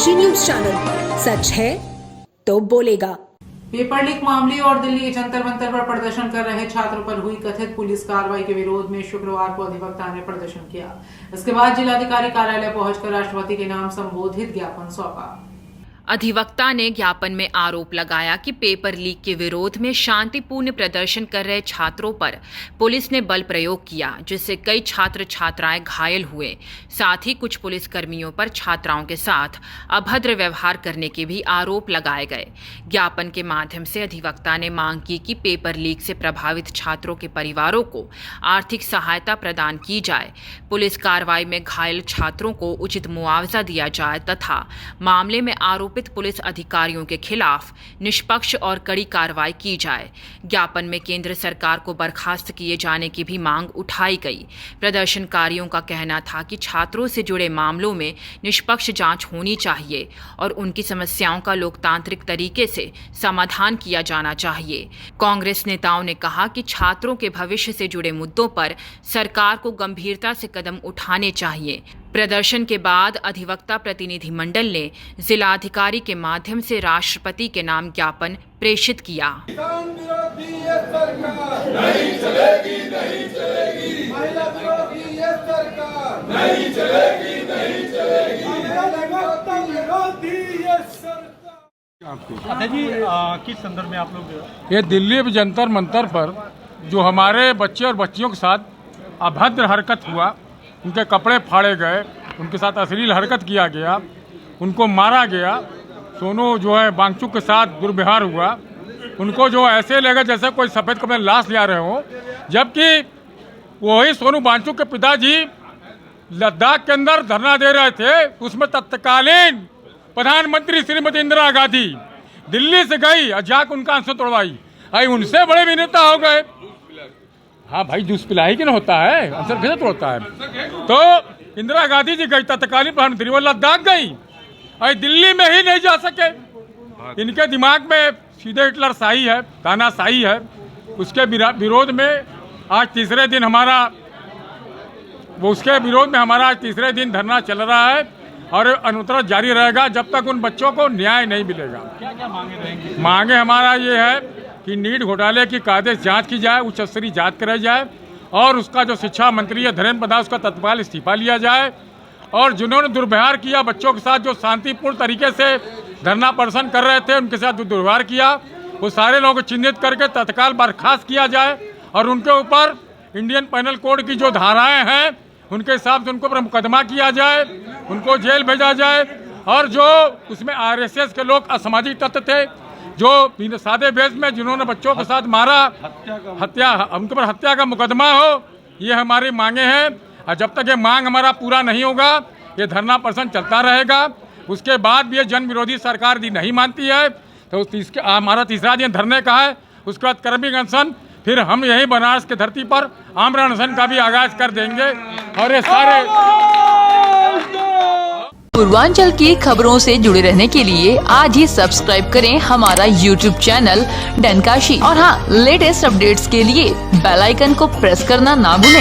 डनकाशी news channel, सच है तो बोलेगा। पेपर लीक मामले और दिल्ली के जंतर मंतर पर प्रदर्शन कर रहे छात्रों पर हुई कथित पुलिस कार्रवाई के विरोध में शुक्रवार को अधिवक्ता ने प्रदर्शन किया। इसके बाद जिलाधिकारी कार्यालय पहुंचकर राष्ट्रपति के नाम संबोधित ज्ञापन सौंपा। अधिवक्ता ने ज्ञापन में आरोप लगाया कि पेपर लीक के विरोध में शांतिपूर्ण प्रदर्शन कर रहे छात्रों पर पुलिस ने बल प्रयोग किया, जिससे कई छात्र छात्राएं घायल हुए। साथ ही कुछ पुलिस कर्मियों पर छात्राओं के साथ अभद्र व्यवहार करने के भी आरोप लगाए गए। ज्ञापन के माध्यम से अधिवक्ता ने मांग की कि पेपर लीक से प्रभावित छात्रों के परिवारों को आर्थिक सहायता प्रदान की जाए, पुलिस कार्रवाई में घायल छात्रों को उचित मुआवजा दिया जाए तथा मामले में आरोपित पुलिस अधिकारियों के खिलाफ निष्पक्ष और कड़ी कार्रवाई की जाए। ज्ञापन में केंद्र सरकार को बर्खास्त किए जाने की भी मांग उठाई गई। प्रदर्शनकारियों का कहना था कि छात्रों से जुड़े मामलों में निष्पक्ष जांच होनी चाहिए और उनकी समस्याओं का लोकतांत्रिक तरीके से समाधान किया जाना चाहिए। कांग्रेस नेताओं ने कहा कि छात्रों के भविष्य से जुड़े मुद्दों पर सरकार को गंभीरता से कदम उठाने चाहिए। प्रदर्शन के बाद अधिवक्ता प्रतिनिधि मंडल ने जिलाधिकारी के माध्यम से राष्ट्रपति के नाम ज्ञापन प्रेषित किया। नहीं चलेगी, नहीं चलेगी। महिला विरोधी ये सरकार नहीं चलेगी, नहीं चलेगी। जी किस संदर्भ में आप लोग? ये दिल्ली में जंतर मंतर पर जो हमारे बच्चे और बच्चियों के साथ अभद्र हरकत हुआ, उनके कपड़े फाड़े गए, उनके साथ अश्लील हरकत किया गया, उनको मारा गया, सोनू जो है वांगचुक के साथ दुर्व्यवहार हुआ, उनको जो ऐसे लगा जैसे कोई सफ़ेद कपड़े में लाश ले रहे हो, जबकि वही सोनू वांगचुक के पिताजी लद्दाख के अंदर धरना दे रहे थे। उसमें तत्कालीन प्रधानमंत्री श्रीमती इंदिरा गांधी दिल्ली से गई और जाकर उनका आंसू तोड़वाई। अरे उनसे बड़े भी नेता हो गए। हाँ भाई, जूस पिलाई की ना होता है, आंसर कैसे तोड़ता है? तो इंदिरा गांधी जी गई, तत्कालीन प्रधानमंत्री, वो लद्दाख गई, अरे दिल्ली में ही नहीं जा सके। इनके दिमाग में सीधे हिटलर शाही है, तानाशाही है। उसके विरोध में आज तीसरे दिन हमारा तीसरे दिन धरना चल रहा है और अनुत्तरत जारी रहेगा जब तक उन बच्चों को न्याय नहीं मिलेगा। क्या क्या मांगे रहेंगी? मांगे हमारा ये है कि नीट घोटाले की कायदे से जांच की जाए, उच्च स्तरीय जांच कराई जाए और उसका जो शिक्षा मंत्री है धीरेन्द्र प्रधान, उसका तत्काल इस्तीफा लिया जाए और जिन्होंने दुर्व्यवहार किया बच्चों के साथ, जो शांतिपूर्ण तरीके से धरना प्रदर्शन कर रहे थे, उनके साथ जो दुर्व्यवहार किया, वो सारे लोगों को चिन्हित करके तत्काल बर्खास्त किया जाए और उनके ऊपर इंडियन पैनल कोड की जो धाराएं हैं उनके हिसाब से उनको पर मुकदमा किया जाए, उनको जेल भेजा जाए। और जो उसमें आरएसएस के लोग असामाजिक तत्व थे जो सादे भेष में जिन्होंने बच्चों के साथ मारा, उनके पर हत्या का मुकदमा हो, ये हमारी मांगे हैं। और जब तक ये मांग हमारा पूरा नहीं होगा ये धरना प्रदर्शन चलता रहेगा। उसके बाद भी ये जन विरोधी सरकार दी नहीं मानती है तो हमारा तीसरा दिन धरने का है। उसके बाद कर्मी अनशन, फिर हम यही बनारस की धरती पर आमरण अनशन का भी आगाज कर देंगे। और ये सारे पूर्वांचल की खबरों से जुड़े रहने के लिए आज ही सब्सक्राइब करें हमारा YouTube चैनल डनकाशी और हाँ, लेटेस्ट अपडेट्स के लिए बेल आइकन को प्रेस करना ना भूलें।